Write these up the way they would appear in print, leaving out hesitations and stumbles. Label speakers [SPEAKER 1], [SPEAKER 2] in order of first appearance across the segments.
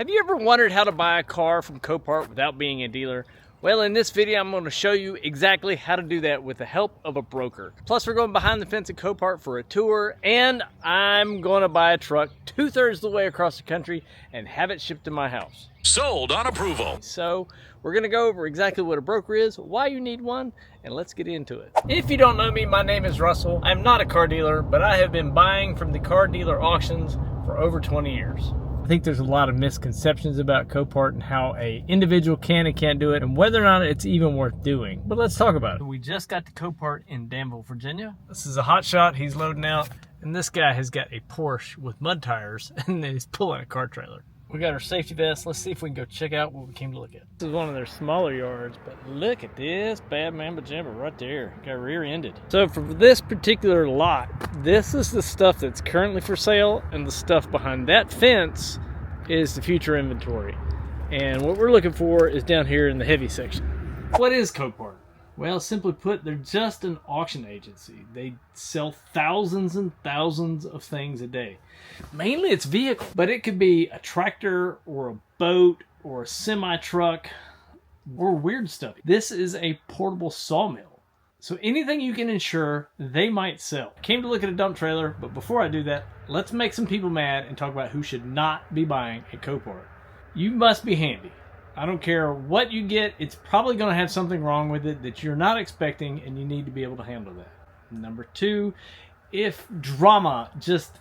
[SPEAKER 1] Have you ever wondered how to buy a car from Copart without being a dealer? Well, in this video, I'm going to show you exactly how to do that with the help of a broker. Plus, we're going behind the fence at Copart for a tour, and I'm going to buy a truck 2/3 the way across the country and have it shipped to my house.
[SPEAKER 2] Sold on approval.
[SPEAKER 1] So we're going to go over exactly what a broker is, why you need one, and let's get into it. If you don't know me, my name is Russell. I'm not a car dealer, but I have been buying from the car dealer auctions for over 20 years. I think there's a lot of misconceptions about Copart and how an individual can and can't do it and whether or not it's even worth doing. But let's talk about it. We just got to Copart in Danville, Virginia. This is a hot shot he's loading out, and this guy has got a Porsche with mud tires and he's pulling a car trailer. We got our safety vest. Let's see if we can go check out what we came to look at. This is one of their smaller yards, but look at this bad mamba jamba right there. Got rear-ended. So for this particular lot, this is the stuff that's currently for sale, and the stuff behind that fence is the future inventory. And what we're looking for is down here in the heavy section. What is Copart? Well, simply put, they're just an auction agency. They sell thousands and thousands of things a day. Mainly it's vehicles, but it could be a tractor or a boat or a semi-truck or weird stuff. This is a portable sawmill. So anything you can insure, they might sell. Came to look at a dump trailer, but before I do that, let's make some people mad and talk about who should not be buying a Copart. You must be handy. I don't care what you get, it's probably going to have something wrong with it that you're not expecting, and you need to be able to handle that. Number two, if drama just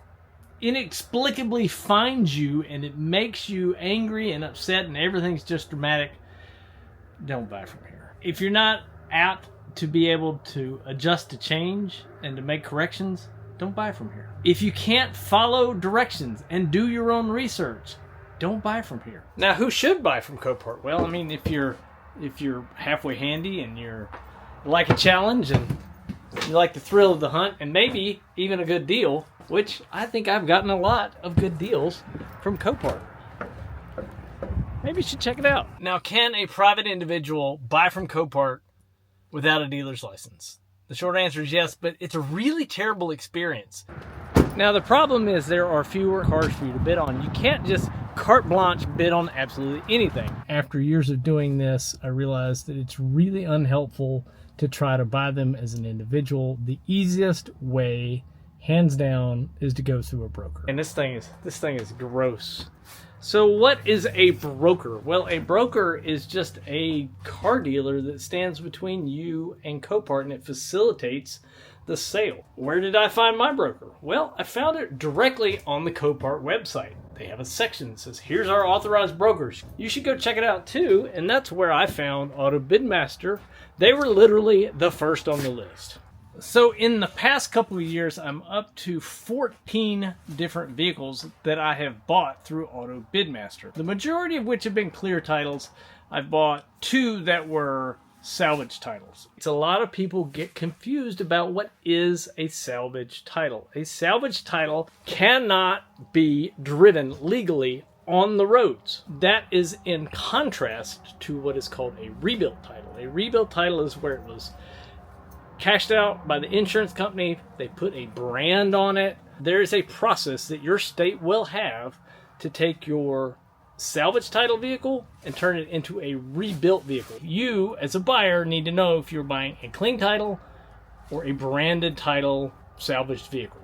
[SPEAKER 1] inexplicably finds you and it makes you angry and upset and everything's just dramatic, don't buy from here. If you're not apt to be able to adjust to change and to make corrections, don't buy from here. If you can't follow directions and do your own research, don't buy from here. Now, who should buy from Copart? Well, I mean, if you're halfway handy and you like a challenge and you like the thrill of the hunt and maybe even a good deal, which I think I've gotten a lot of good deals from Copart. Maybe you should check it out. Now, can a private individual buy from Copart without a dealer's license? The short answer is yes, but it's a really terrible experience. Now, the problem is there are fewer cars for you to bid on. You can't just carte blanche bid on absolutely anything. After years of doing this, I realized that it's really unhelpful to try to buy them as an individual. The easiest way, hands down, is to go through a broker. And this thing is gross. So what is a broker? Well, a broker is just a car dealer that stands between you and Copart, and it facilitates the sale. Where did I find my broker? Well, I found it directly on the Copart website. They have a section that says, here's our authorized brokers. You should go check it out too, and that's where I found Auto Bidmaster. They were literally the first on the list. So in the past couple of years, I'm up to 14 different vehicles that I have bought through Auto Bidmaster. The majority of which have been clear titles. I've bought 2 that were salvage titles. It's a lot of people get confused about what is a salvage title. A salvage title cannot be driven legally on the roads. That is in contrast to what is called a rebuilt title. A rebuilt title is where it was cashed out by the insurance company. They put a brand on it. There is a process that your state will have to take your salvage title vehicle and turn it into a rebuilt vehicle. You, as a buyer, need to know if you're buying a clean title or a branded title salvaged vehicle.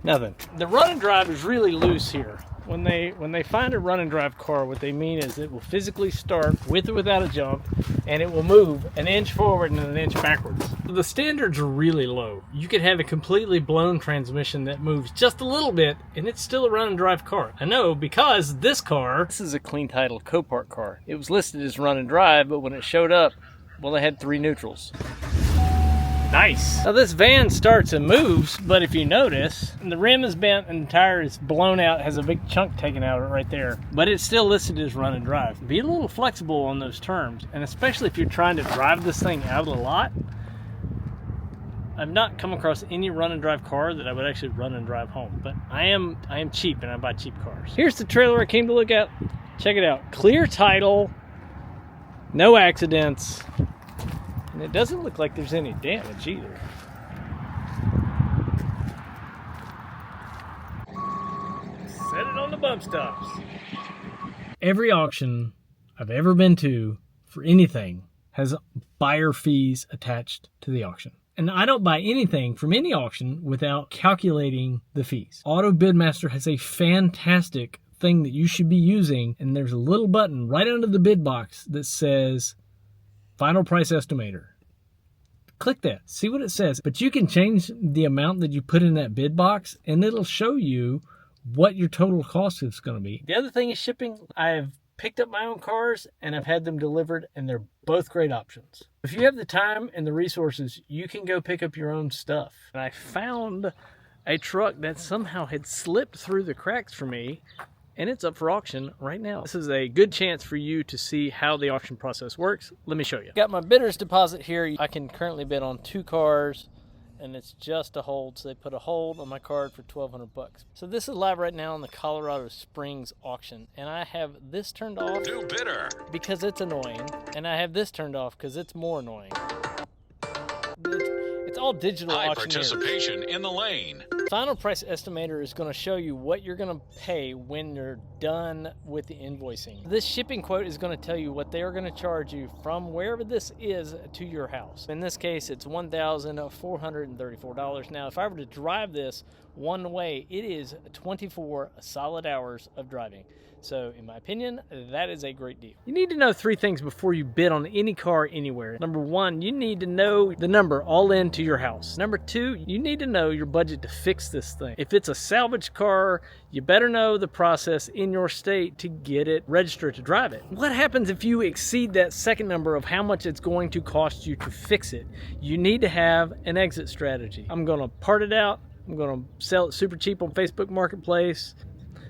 [SPEAKER 1] Nothing. The run and drive is really loose here. When they find a run and drive car, what they mean is it will physically start with or without a jump, and it will move an inch forward and an inch backwards. The standards are really low. You could have a completely blown transmission that moves just a little bit, and it's still a run and drive car. I know, because this is a clean title Copart car. It was listed as run and drive, but when it showed up, well, they had 3 neutrals. Nice. Now this van starts and moves, but if you notice, the rim is bent and the tire is blown out, has a big chunk taken out of it right there. But it's still listed as run and drive. Be a little flexible on those terms, and especially if you're trying to drive this thing out of the lot. I've not come across any run and drive car that I would actually run and drive home, but I am cheap and I buy cheap cars. Here's the trailer I came to look at. Check it out. Clear title, no accidents. And it doesn't look like there's any damage either. Set it on the bump stops. Every auction I've ever been to for anything has buyer fees attached to the auction. And I don't buy anything from any auction without calculating the fees. Auto Bidmaster has a fantastic thing that you should be using, and there's a little button right under the bid box that says Final Price Estimator. Click that, see what it says. But you can change the amount that you put in that bid box, and it'll show you what your total cost is going to be. The other thing is shipping. I've picked up my own cars and I've had them delivered, and they're both great options. If you have the time and the resources, you can go pick up your own stuff. And I found a truck that somehow had slipped through the cracks for me, and it's up for auction right now. This is a good chance for you to see how the auction process works. Let me show you. Got my bidder's deposit here. I can currently bid on 2 cars, and it's just a hold. So they put a hold on my card for $1,200. So this is live right now on the Colorado Springs auction, and I have this turned off because it's annoying, and I have this turned off because it's more annoying. It's all digital auctioneers.
[SPEAKER 2] Participation in the lane.
[SPEAKER 1] Final Price Estimator is going to show you what you're going to pay when you're done with the invoicing. This shipping quote is going to tell you what they are going to charge you from wherever this is to your house. In this case, it's $1,434. Now, if I were to drive this one way, it is 24 solid hours of driving. So, in my opinion, that is a great deal. You need to know 3 things before you bid on any car anywhere. Number 1, you need to know the number all in to your house. Number 2, you need to know your budget to fix this thing. If it's a salvage car, you better know the process in your state to get it registered to drive it. What happens if you exceed that second number of how much it's going to cost you to fix it? You need to have an exit strategy. I'm going to part it out. I'm going to sell it super cheap on Facebook Marketplace.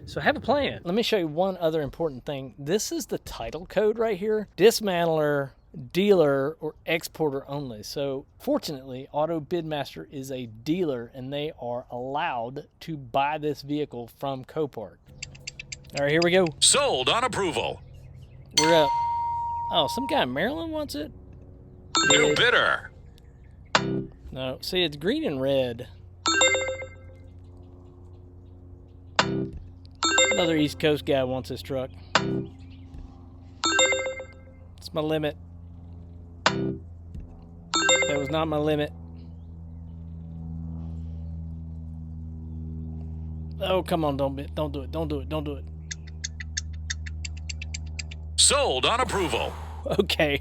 [SPEAKER 1] So have a plan. Let me show you one other important thing. This is the title code right here. Dismantler, dealer, or exporter only. So fortunately, Auto Bidmaster is a dealer, and they are allowed to buy this vehicle from Copart. All right, here we go.
[SPEAKER 2] Sold on approval.
[SPEAKER 1] We're up. Oh, some guy in Maryland wants it?
[SPEAKER 2] New bidder.
[SPEAKER 1] No, see, it's green and red. Another East Coast guy wants this truck. It's my limit. That was not my limit. Oh, come on, don't do it, don't do it.
[SPEAKER 2] Sold on approval.
[SPEAKER 1] Okay.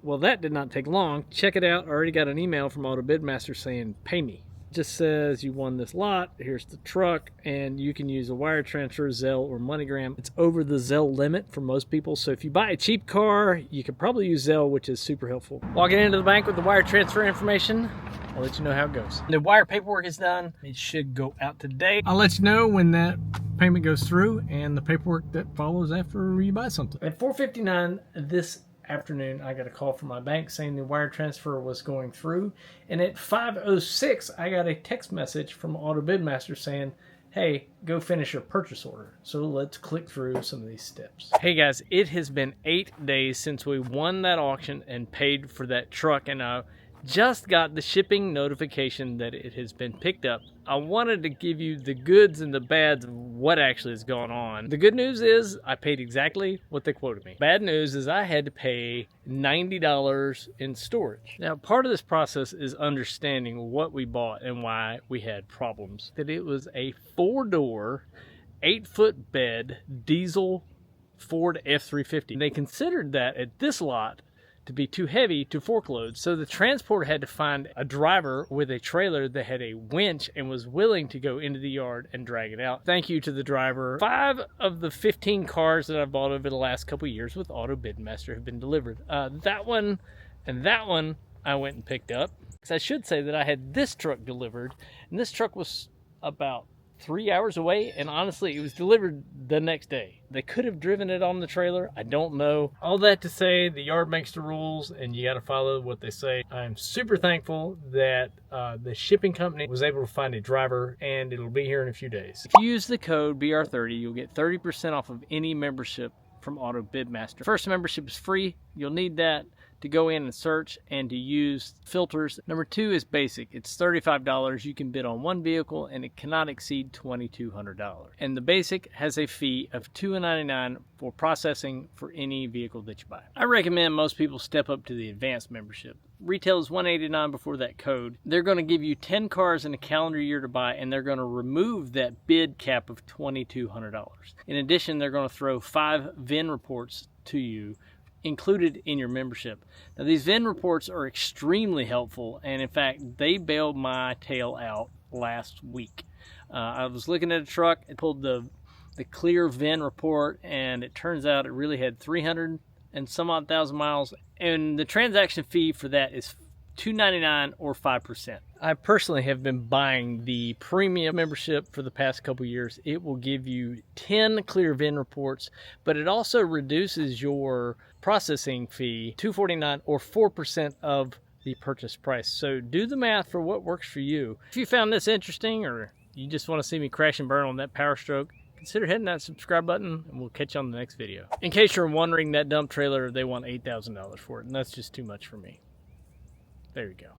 [SPEAKER 1] Well, that did not take long. Check it out. I already got an email from Auto Bidmaster saying, pay me. Just says you won this lot, here's the truck, and you can use a wire transfer, Zelle, or MoneyGram. It's over the Zelle limit for most people, so if you buy a cheap car, you could probably use Zelle, which is super helpful. Walking into the bank with the wire transfer information, I'll let you know how it goes. The wire paperwork is done. It should go out today. I'll let you know when that payment goes through and the paperwork that follows after you buy something. At 4:59 this afternoon, I got a call from my bank saying the wire transfer was going through, and at 5:06 I got a text message from Auto Bidmaster saying, hey, go finish your purchase order. So let's click through some of these steps. Hey guys, it has been 8 days since we won that auction and paid for that truck, and I just got the shipping notification that it has been picked up. I wanted to give you the goods and the bads of what actually is going on. The good news is I paid exactly what they quoted me. Bad news is I had to pay $90 in storage. Now, part of this process is understanding what we bought and why we had problems. That it was a 4-door, 8-foot bed diesel Ford F-350. They considered that at this lot to be too heavy to fork load. So the transporter had to find a driver with a trailer that had a winch and was willing to go into the yard and drag it out. Thank you to the driver. 5 of the 15 cars that I've bought over the last couple years with Auto Bidmaster have been delivered. That one and that one I went and picked up. So I should say that I had this truck delivered, and this truck was about 3 hours away, and honestly, it was delivered the next day. They could have driven it on the trailer. I don't know. All that to say, the yard makes the rules, and you got to follow what they say. I'm super thankful that the shipping company was able to find a driver, and it'll be here in a few days. If you use the code BR30, you'll get 30% off of any membership from Auto Bidmaster. First membership is free. You'll need that. to go in and search and to use filters. Number 2 is basic. It's $35. You can bid on one vehicle and it cannot exceed $2,200. And the basic has a fee of $2.99 for processing for any vehicle that you buy. I recommend most people step up to the advanced membership. Retail is $189 before that code. They're going to give you 10 cars in a calendar year to buy, and they're going to remove that bid cap of $2,200. In addition, they're going to throw 5 VIN reports to you included in your membership. Now, these VIN reports are extremely helpful, and in fact, they bailed my tail out last week. I was looking at a truck, it pulled the clear VIN report, and it turns out it really had 300 and some odd thousand miles, and the transaction fee for that is $2.99 or 5%. I personally have been buying the premium membership for the past couple years. It will give you 10 clear VIN reports, but it also reduces your processing fee to $2.49 or 4% of the purchase price. So do the math for what works for you. If you found this interesting, or you just want to see me crash and burn on that Power Stroke, consider hitting that subscribe button, and we'll catch you on the next video. In case you're wondering, that dump trailer, they want $8,000 for it, and that's just too much for me. There you go.